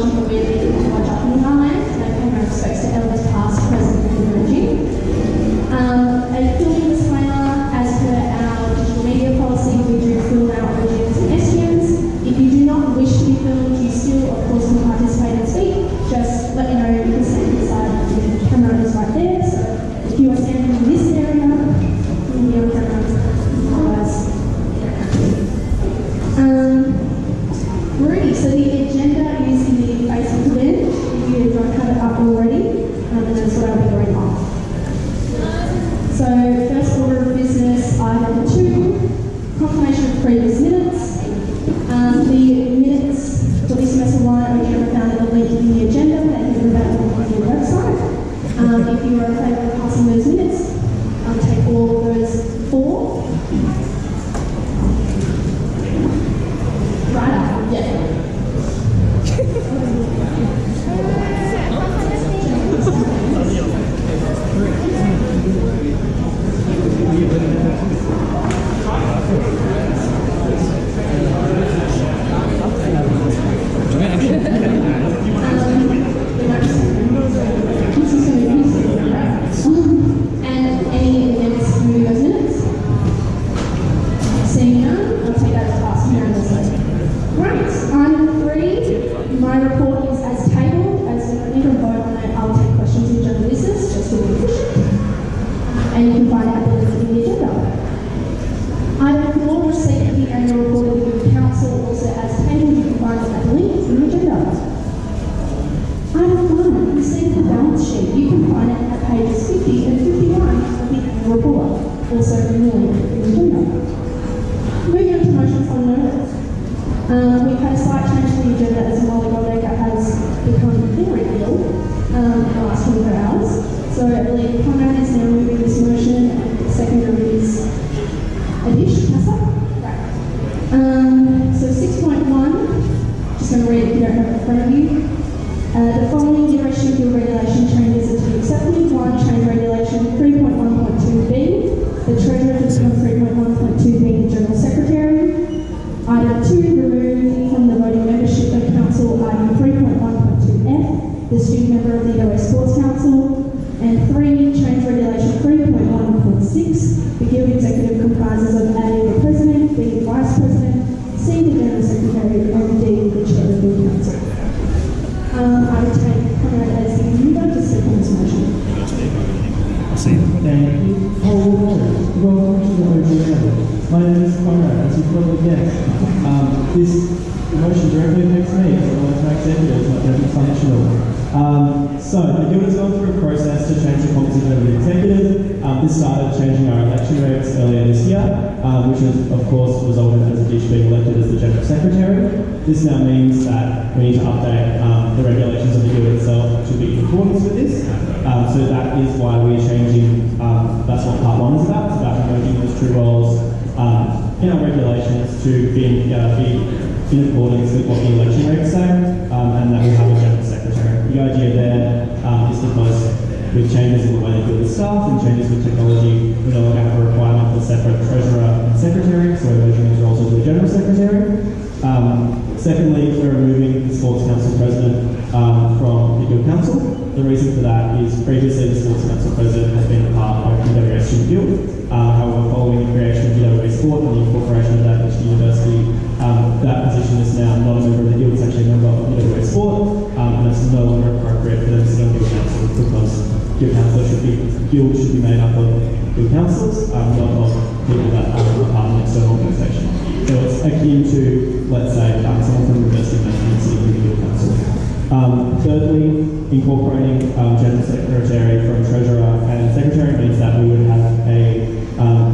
acknowledgement that we're living on Roger Land and pay my respects to elders past, present and emerging. A filming disclaimer, as per our digital media policy, we do film our audience and SGMs. If you do not wish to be filmed, you still, of course, can participate and speak. Just let me know you can stand inside. The camera is right there, so if you are standing in this area, you'll be on camera. Otherwise, Rudy, so the agenda is in the Facebook bin. If you don't have it up already, and that's what I'll be going off. So, first order of business, item 2, confirmation of previous minutes. The minutes for this semester 1 are never found at the link in the agenda, they can be available on your website. If you are in favour of passing those minutes, take all of those 4. Right up, yeah. And any amendments to those minutes? Seeing none, I'll take that as passed unanimously. Right, item 3, my report is as tabled. As I need a vote on it, I'll take questions in general business, just to be efficient. And you can find out the link in the agenda. Item 4, receipt of the annual report of the Good Council, also as tabled. You can find out the link in the agenda. Item 1, receipt of the balance sheet. You can find it at pages 50 and 51 of the annual report, also in the link in the agenda. Moving on to motions on notice. We've had a slight change to the agenda as Molly Goldacre has become very ill in the last 24 hours. So I believe Conrad is now moving this motion and the seconder is Adish Kassa. Right. So 6.1, just going to read it if you don't have it in front of you. The following duration field regulation changes are to be accepted. 1, change regulation 3.1.2b. The treasurer to become 3.1.2b the general secretary. Item 2, remove from the voting membership of council item 3.1.2f, the student member of the OA Sports Council. And 3, change regulation 3.1.6, the guild executive comprises of A, the president, B, the vice president, C, the general secretary, and D, the chair of the guild council. I would take Conrad as the mover to speak on this motion. Thank you. Welcome to the OGM. My name is Conrad, as you probably guessed. This motion directly affects me as one of my executives, not Deputy Functional. So, the Guild has gone through a process to change the composition of the executive. This started changing our election rates earlier this year, which has, of course, resulted as Adish being elected as the General Secretary. This now means that we need to update the regulations of the Guild itself to be in accordance with this. So that is why we're changing, that's what part 1 is about. It's about merging those 2 roles in our regulations to be in accordance with what the election rates say, and that we have a General Secretary. The idea there is because with changes in the way the Guild is staffed and changes with technology, we no longer have a requirement for separate treasurer and secretary, so we're merging these roles into a General Secretary. Secondly, we're removing the Sports Council President from the Guild Council. The reason for that is previously the Sports Council President has been a part of the UWA Student Guild. However, following the creation of UWA Sport and the incorporation of that into the university, that position is now not a member of the Guild, it's actually a member of UWA Sport, and it's no longer appropriate for them to sit on Guild Council because Guild should be made up of Guild Councillors, not of people that are part of an external organisation. So it's akin to, let's say, someone from the University of Management sitting in the Guild Council. Thirdly, incorporating General Secretary from Treasurer and Secretary means that we would have a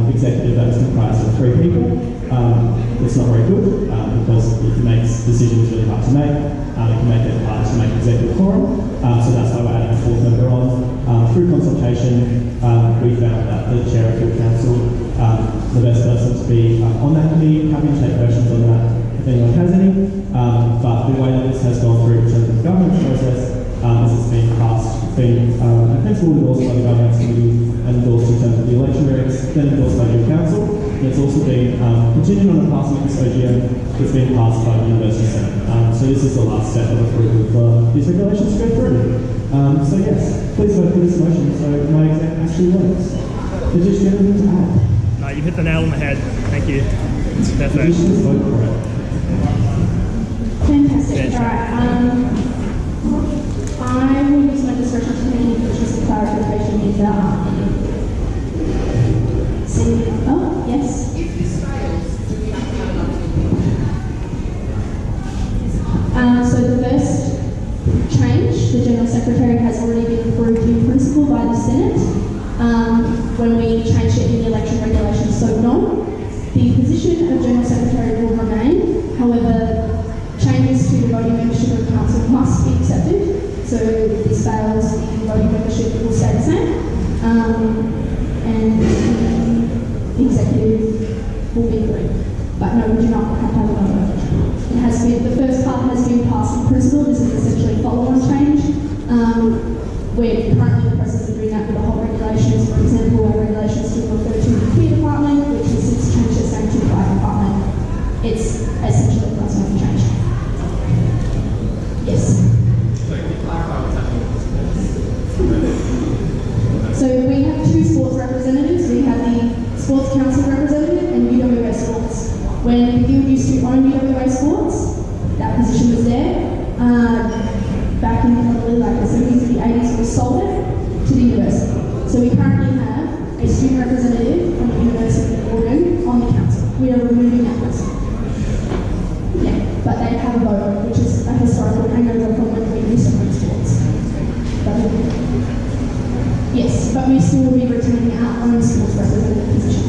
executive that is comprised of 3 people. It's not very good because it makes decisions really hard to make. It can make it hard to make executive quorum. So that's why we're adding a 4th member on. Through consultation, we found that the Chair of the Council, the best person to be on that committee. Happy to take questions on that if anyone has any. But the way that this has gone through in terms of the governance process is it's been passed, been principle endorsed by the governance committee and endorsed in terms of the election regs, then endorsed by the council. And it's also been continued on a passing of this OGM that's been passed by the University Senate. So So this is the last step of approval for these regulations to go through. So yes, please vote for this motion so my exam actually works. Did you have anything to add? No, you hit the nail on the head. Thank you. It's Did you perfect. just vote for it? Fantastic. Yeah, Right. I will use my discretion to make any questions of clarification if there are any. See, oh, yes. So the first change, the General Secretary has already been approved in principle by the Senate when we changed it in the election regulations. So no, the position of General Secretary will remain. However, changes to the voting membership of council must be accepted. So if this fails, the voting membership will stay the same. And the executive will be agreed. But no, we do not have to have a vote. It has been, the first part has been passed in principle. This is essentially a follow-on change. We're currently in the process of doing that with the whole regulations. For example, our regulations do refer to the care department, which has since changed its name to the fire department. It's essentially a cross-over change. Yes. So we have two sports representatives. We have the Sports Council representative and UWA Sports. When the Guild used to own UWA Sports, that position was there. Back in probably like the 70s and the 80s, we sold it to the university. So we currently have a student representative from the University of Oregon on the council. We are removing that person. Yeah, but they have a vote, which is a historical hangover from when we used to own sports. Yes, but we still will be retaining our own sports representative position.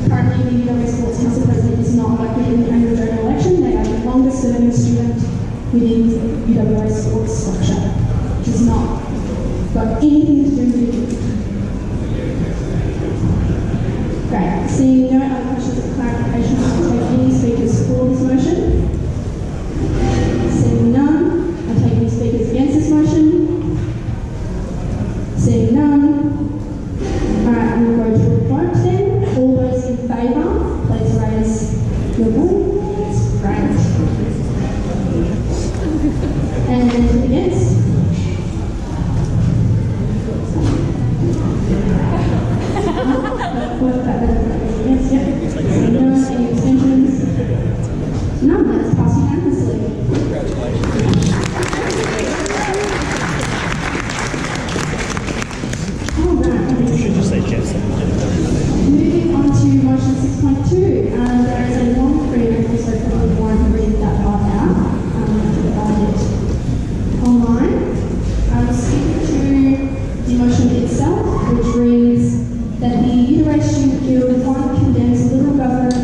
Currently, the UWA Sports Council President is not elected in the annual general election. They are the longest serving student within the UWA Sports structure, which has not got anything to do with it. Great. Seeing no other questions or clarifications, I'll take any speakers for this motion. Seeing none, I'll take any speakers against this motion. Seeing none. Alright, we'll go to a vote then. All those in favour, please raise your vote. Great. And against? Yes, yep. Seeing none, any abstentions? None, that's passed unanimously. You should just say Jesse. Moving on to motion 6.2, there is a long preview, so probably won't read that part out. To the budget online. Skip to the motion itself, which reads that the UWA Student Guild 1 condemns Liberal government,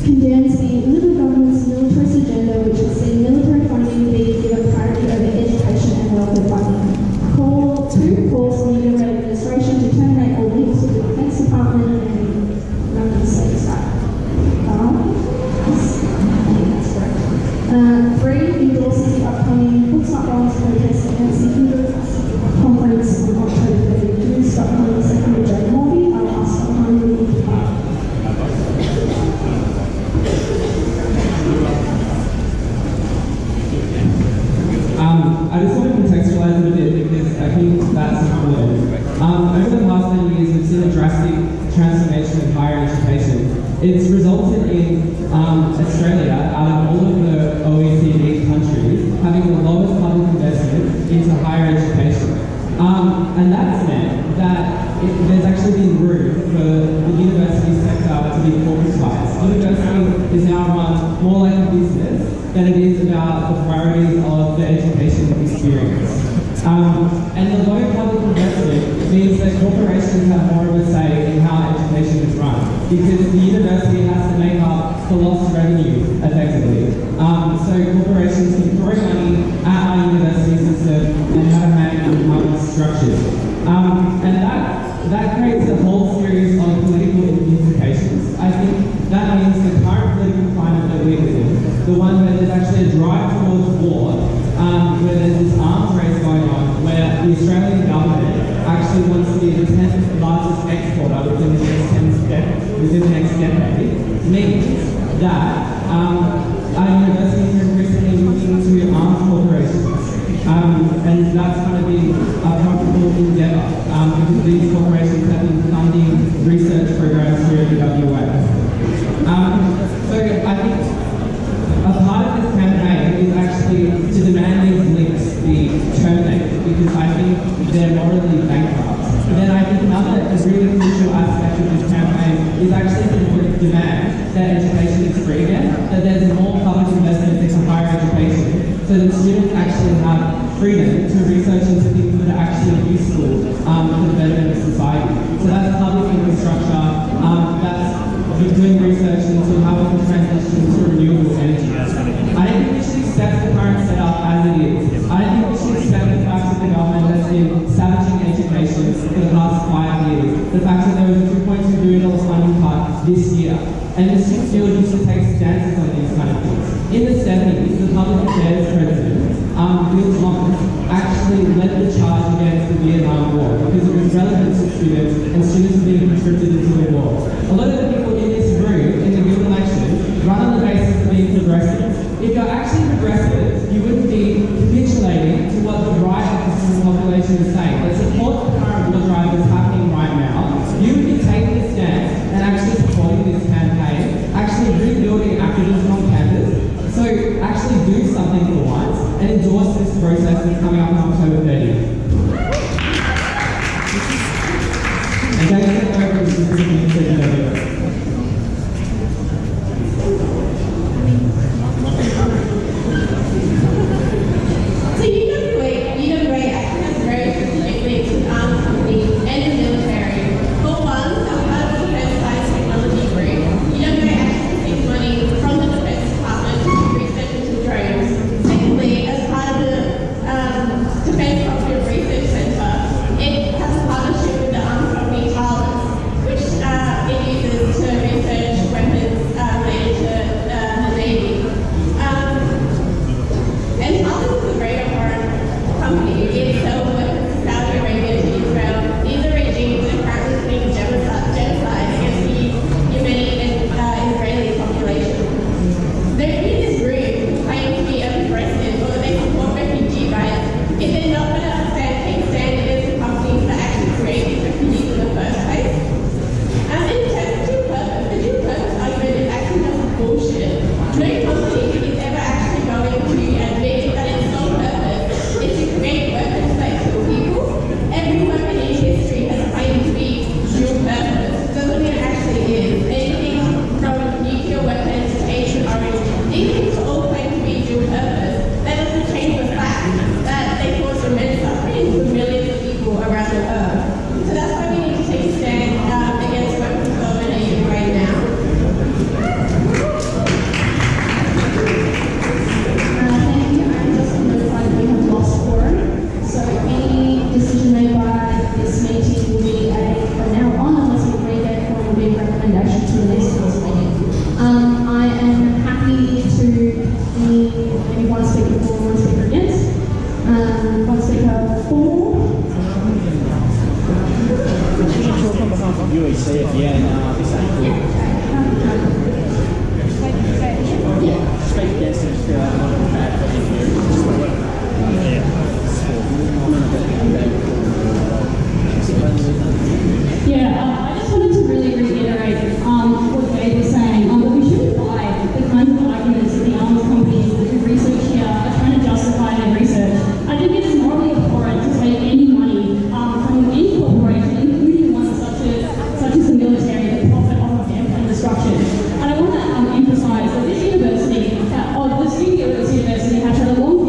condemns the Liberal government's militarist agenda, which has seen military funding be given priority over education and welfare funding. Call 2 calls on the UWA administration to terminate all links with the Defence Department and none of the states right. Yes, I think that's correct. 3 endorses the upcoming Booksmart Rollins protest against the Hindu conference on October 32. Stockholm Secretary Joe Morby. I will ask Stockholm to lead the part. I just want to contextualize it a bit because I think that's important. Over the past many years, we've seen a drastic transformation of higher education. It's resulted in Australia, out of all of the OECD countries, having the lowest public investment into higher education. And that's meant that there's actually been room for the university sector to be corporatized. University is now run more like a business than it is about the priorities of the education experience. And the low public investment means that corporations have more of a say in how education is run, because the university has to make up for lost revenue effectively. So corporations can throw money at our university system and have a hand in how it's structured. And that creates a whole series of political implications. I think that means the current political climate that we live in, the one where there's actually a drive towards war, where there's this arms race going on, where the Australian government actually wants to be the 10th largest exporter within the next means that our universities are increasingly looking to arms corporations. And that's kind of been a profitable endeavour because these corporations have been funding research programs here at the WA. So I think a part of this campaign is actually to demand these links be terminated because I think they're morally bankrupt. But then I think another really crucial aspect of this campaign is actually to demand that education is free again, that there's more public investment into higher education, so that students actually have freedom to research into things that are actually useful for the betterment of society. So that's public infrastructure, that's doing research into how we can transition to renewable energy. I don't think we should accept the current setup as it is. I don't think we should accept the fact that the government has been savaging education for the past 5 years. The fact that there was a $2.2 billion funding cut this year. And the student field used to take stances on these kind of things. In the 70s, the public affairs president, Bill Thomas, actually led the charge against the Vietnam War because it was relevant to students and students were being conscripted into the war. A lot of the people in this room, in the given election, run on the basis of being progressive. If you're actually progressive, you wouldn't be capitulating to what the right of the student population is saying. That support the current war drive that's happening right now, you would be taking a stance and actually supporting this campaign, actually rebuilding activism on campus. So actually do something for once and endorse this process that's coming up on October 30th. And thanks for everyone. So UWA actually has very specific links with armed companies and the military. For one, as part of the Defence Science Technology Group, UWA actually receives money from the Defence Department to do research into drones. Secondly, as part of the Defence Cooperative Research Centre, it has a partnership with the armed company Thales, which it uses to research weapons related to the Navy. And Thales is a great foreign company. It sells weapons to Saudi Arabia, to Israel. These are regimes that are currently committing genocide against the Yemeni and Israeli population. They're in this room claiming to be progressive or that they support refugee rights. If they're not going to take stand against the companies that actually create these refugees in the first place. And in terms of dual purpose, the dual purpose argument is actually just bullshit. No company is ever actually going to admit that its sole purpose is to create weapons that kill people. Every weapon in history has claimed to be dual purpose. Doesn't mean it actually is. Anything from nuclear weapons to Agent Orange, these things are all claimed to be dual purpose. That doesn't change the fact that they cause immense suffering for millions of people around the earth. So that's why we need to take a stand against weapons development right now. Thank you. I'm just notified that we have lost quorum. So any decision made by this meeting will be from now on, unless we read that quorum, will be a recommendation to the next council meeting. I am happy to any one speaker for, one speaker against, one speaker for. UEC at the end, this ain't good. Yeah, speak against it, bad for I just wanted to really reiterate what Gabe was saying, that we shouldn't buy the kinds of arguments that the arms companies that do research here are trying to justify their research. I think it is morally abhorrent to take any money from any corporation, including ones such as the military, that profit off of airplane destruction. And I want to emphasize that this university, the student at this university has had a long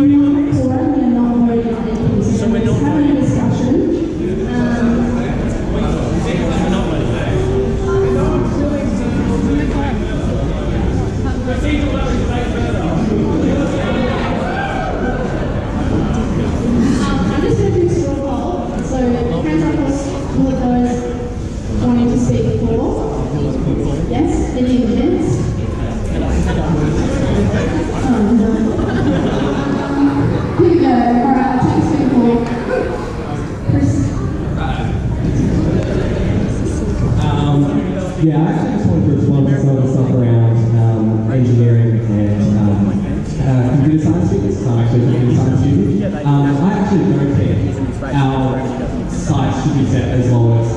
not a quorum, we are not voting on anything. So we're just having a discussion. I'm just going to do a straw poll. So hands up all of those wanting to speak for. Yes, any against? Oh no. Here we go. Alright, I'll take a speak for. Chris. Yeah, I actually just wanted to respond to some of the stuff around engineering and computer science students. I'm actually a computer science student. I actually don't think our sites should be set as long as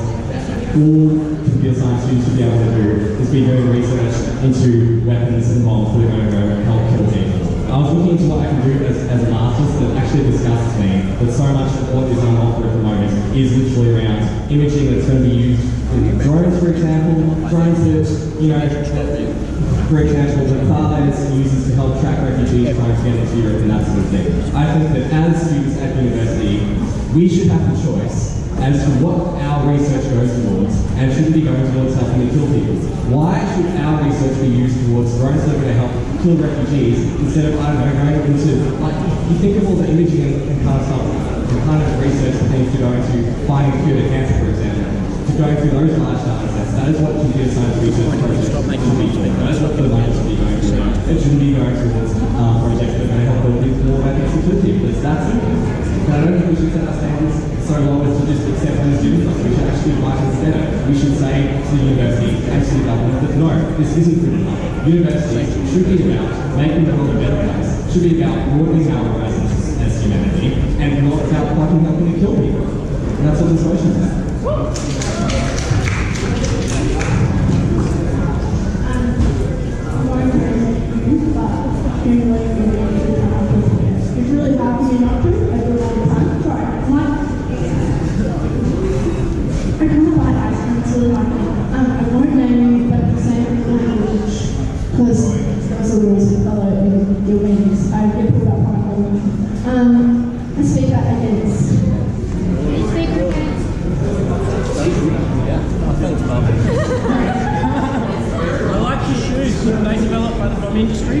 all computer science students should be able to do is be doing research into weapons and bombs that are going to go and help kill people. I was looking into what I can do as an artist that actually disgusts me that so much of what is on offer at the moment is literally around imaging that's going to be used in drones, for example, drones that, you know, for example, the FARS uses to help track refugees trying to get into Europe and that sort of thing. I think that as students at university, we should have the choice as to what our research goes towards, and should it be going towards helping to kill people. Why should our research be used towards drones that are going to help kill refugees instead of, I don't know, going into, like, you think of all the imaging and kind of stuff, the kind of research that needs to go into finding a cure to cancer, for example, to going through those large data sets. That is what computer science research projects should be doing. That is what the money should be going through. It shouldn't be going towards projects that are going to help build more weapons and kill people. It's that simple. But I don't think we should set our standards so low as to just accept those students. We should actually fight instead. We should say to the university and to the government that no, this isn't good enough. University should be about making the world a better place. Should be about broadening our horizons as humanity, and not about fucking helping to kill people. And that's what this motion is about. It's really hard for me not to. I do it all the time. Sorry. I kind of like ice cream. It's really hard. I won't name you, but the same language, because those are the rules that follow in your meetings. I get pulled up on it. I speak out against. I like your shoes. Were they developed by the bomb industry?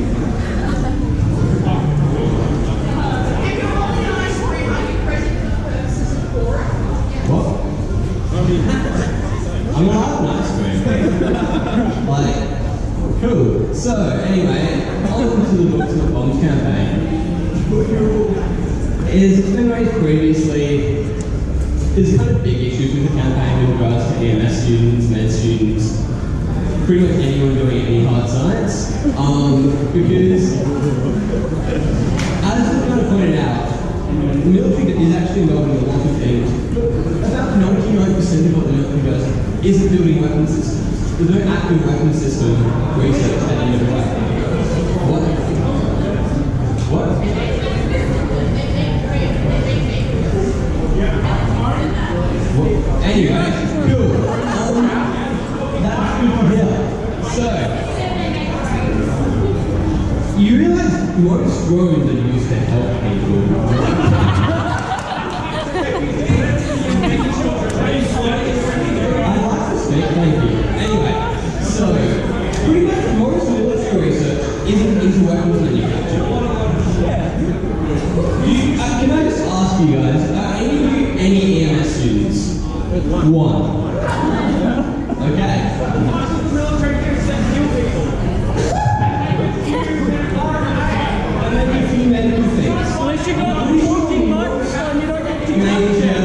What? I'm not having ice cream. Like, cool. So, anyway, on to the Books Not Bombs campaign. It's been raised previously. There's kind of big issues with the campaign with regards to EMS students, med students, pretty much anyone doing any hard science. Because, as I kind of pointed out, the military is actually involved in a lot of things, but about 99% of what the military does isn't building weapon systems. There's no active weapon system research at the end of the day. What? Anyway, cool. That's good to hear. So, you realise most drones are used to help people. I'd like to speak, thank you. Anyway, so, pretty much most military research isn't into weapons manufacture. Can I just ask you guys, are any of you any EMS students? One. Okay. And then a few medical things. Unless you got a shooting microphone, you don't get to Major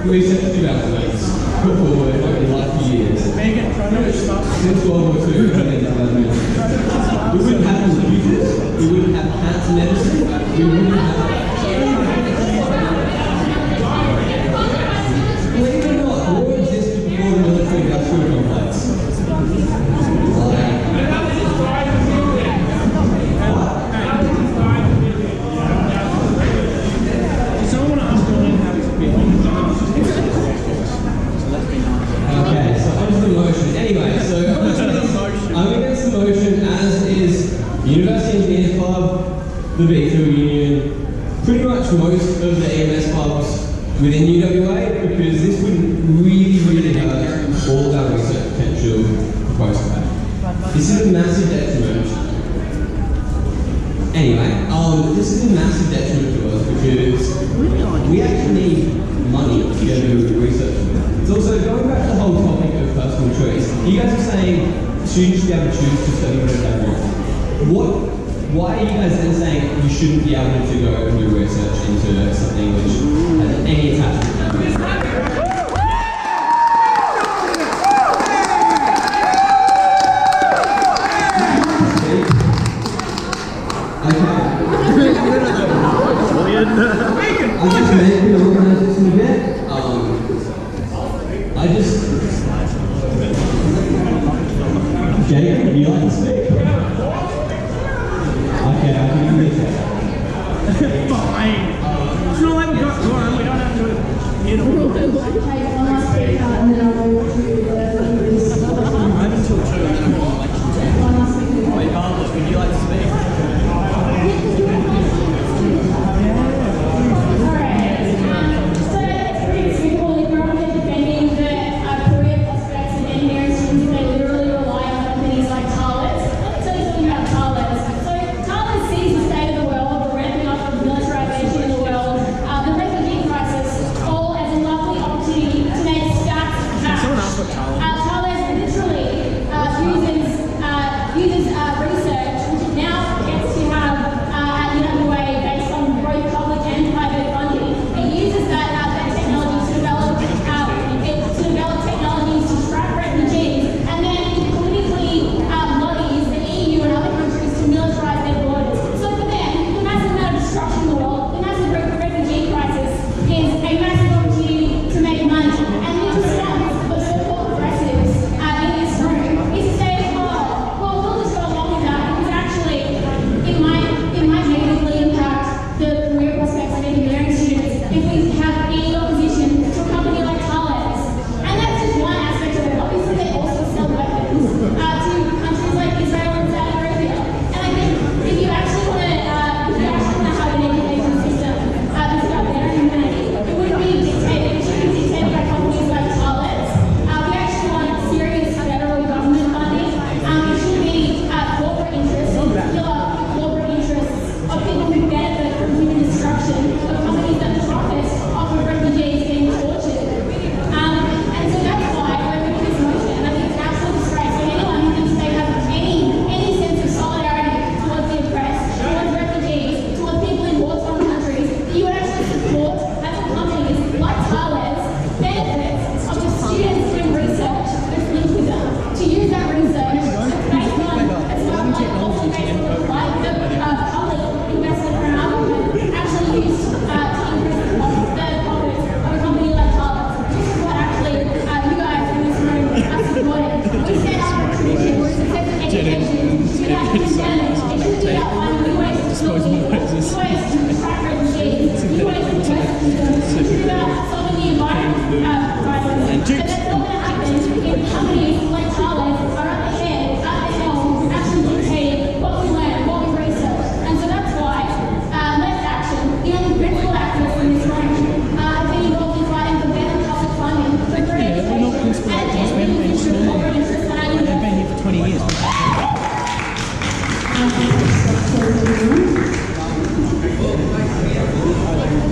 research developments put forward over the last few years. Megan, try not to stop. Since World War II, we wouldn't have computers, we wouldn't have cancer medicine, we wouldn't have... Believe it or not, war existed before the military industrial complex. Okay, so onto the motion. Anyway, so I'm against the motion as is University Engineers Club, the VTU Union, approach most of the EMS clubs within UWA because this would really, really hurt all of our research potential proposed today. This is a massive detriment. Anyway, this is a massive detriment to us because we actually need money to go do research. It's also going back to the whole topic of personal choice. You guys are saying students should be able to choose to study whatever they want. Why are you guys then saying you shouldn't be able to go and do research into something which has any attachment to it? I just made the organisation a bit. Jake, would you like to speak? Okay, I can do that. Fine. It's not like we've got quorum, we don't have to hit all. Okay, one last speaker, and then I'll move to the I'm until 2 and then I'm on election day. one last speaker. Wait, Bartlett, would you like to speak? Alright, so it's pretty simple. If you're only defending the career prospects of engineering students, they literally rely on companies like Thales. Let me tell you something about Thales. So Thales sees the state of the world, the ramping up of militarization in the world, the refugee crisis, all as a lovely opportunity to make stacks of cash. Someone else got Thales. Thales literally uses research, which it now gets to have at UWA based on both public and private funding. It uses that technology to develop technologies to track refugees, and then it politically lobbies the EU and other countries to militarize their borders. So for them, the massive amount of destruction in the world, the massive refugee crisis is a massive opportunity to make money. And the response of so-called progressives in this room is to say, oh, well, we'll just go along with that because actually it might negatively impact the career prospects of engineering students if we have any opposition to a company like Thales. And that's just one aspect of it. Obviously, they also sell weapons to countries like Israel and Saudi Arabia. And I think if you actually want to have an education system that's about better humanity, it wouldn't be dictated. It shouldn't be dictated by companies like Thales. We actually want serious federal government funding. It should be corporate interests, corporate interests of people who benefit from human destruction, of companies that profit off of refugees being tortured. And so that's why we're making this motion. And I think it's an absolute disgrace. And anyone who thinks they have any sense of solidarity towards the oppressed, towards refugees, towards people in war-torn countries, that you would actually support having companies like Thales benefits of the students doing research that's linked with them, to use that research based on also based on the public investment from our government, actually use to increase the profits of a company like Thales. This is what actually you guys in this room are supporting. We stand up for tradition, we're successful education, we have hidden standards. It should be about finding new ways to kill people, new ways to track refugees, new ways to protect them. It should be about solving the environment crisis. But that's not going to happen if companies like Thales are at the head, at the helm, actually dictating what we learn, what we research. And so that's why Left Action, the only principal activists in this room, have been involved in fighting for better public funding for free education and institutional corporate interests at our They've been university. here for 20 years.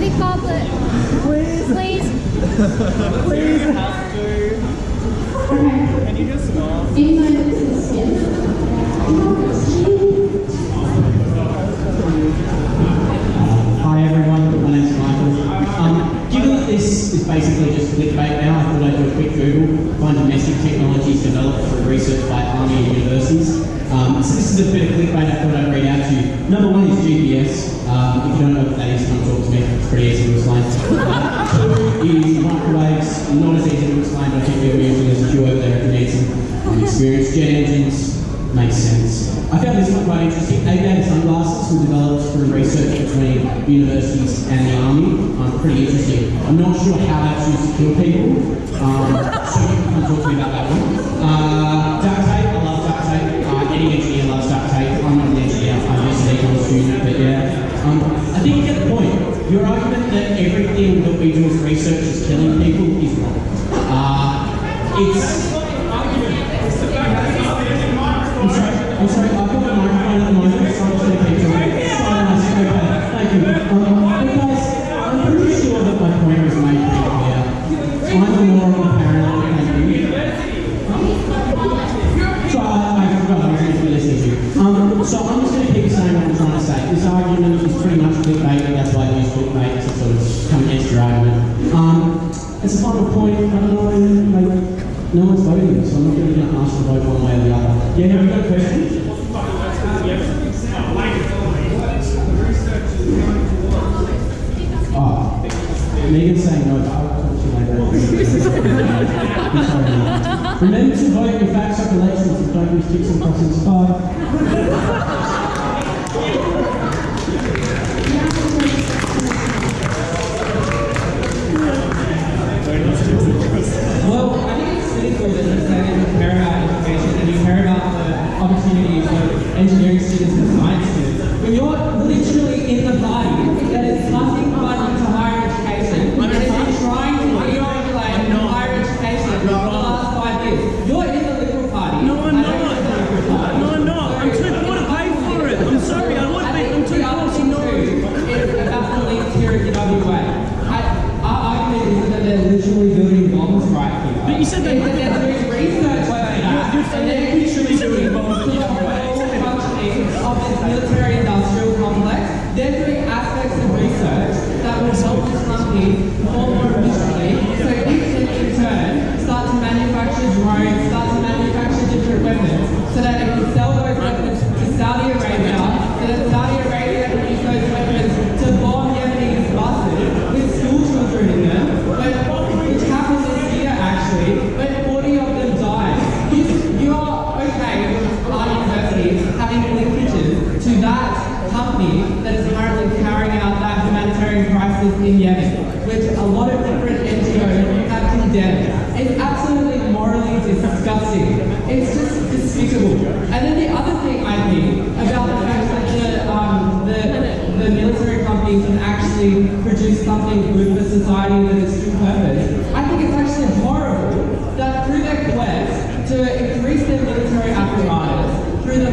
Big Bartlett. Please. Can you just smile? Even though this is Hi everyone, my name's Michael. Given that this is basically just clickbait now, I thought I'd do a quick Google, find domestic technologies developed for research by Army and universities. So this is a bit of clickbait I thought I'd read out to you. Number one is GPS. If you don't know what that is, come talk to me. It's pretty easy to explain. Two is microwaves, not as easy to explain, but I think we're using as a few over there if you need some experience. Jet engines, makes sense. I found this one quite interesting. Aviator sunglasses were developed through research between universities and the army. Pretty interesting. I'm not sure how that's used to kill people. So you can talk to me about that one. Duct tape, I love duct tape. Any engineer loves duct tape. I'm not an engineer, I'm just an econ student, but yeah. I think you get the point. Your argument that everything that we do as research is killing people is wrong. I'm sorry, I've got the microphone at the moment, so I'm just going to keep talking. Okay, thank you. Guys, I'm pretty sure that my point was made pretty clear. I'm the moral parent, thank you. So I forgot I was going to be listening to you. So I'm just going to keep saying what I'm trying to say. This argument is pretty much clickbait, and that's why I use clickbait to sort of come against your argument. As a final point, I don't know, no one's voting, so I'm not really going to ask to vote one way or the other. Yeah, have you got a question? Oh, Megan's saying no, but I'll talk to you later. I'm sorry. Remember to vote in fact-check elections and don't use ticks and crosses. Bye. Well, I think it's really cool that you say that you care about education and you care about the opportunities of engineering students and science students. When you're literally in the party that is cutting money to higher education and has been trying to deregulate higher education for the last 5 years, you're in the Liberal Party. No, I'm not. No, I'm not. I'm too poor to pay for it. I'm sorry, I would be. I'm too poor to know. It's about the leaks here in WA. Our argument is that they're literally building bombs right here. But you said they They're doing research for that. And they're literally doing bombs to the whole functioning of this military-industrial complex. They're doing aspects of research that will help this company perform more efficiently. So it can in turn start to manufacture drones, start to manufacture different weapons, so that it can sell those weapons to Saudi Arabia, so that Saudi Arabia can use those weapons to bomb Yemenis buses with school children in them, which happened this year actually, when 40 of them died. You are okay with our universities having linkages to that company that is currently carrying out that humanitarian crisis in Yemen, which a lot of different NGOs have condemned. It's absolutely morally disgusting. It's just despicable. And then the other thing I think about the fact that the military companies can actually produce something good for society that is true purpose, I think it's actually horrible that through their quest to increase their military apparatus, through the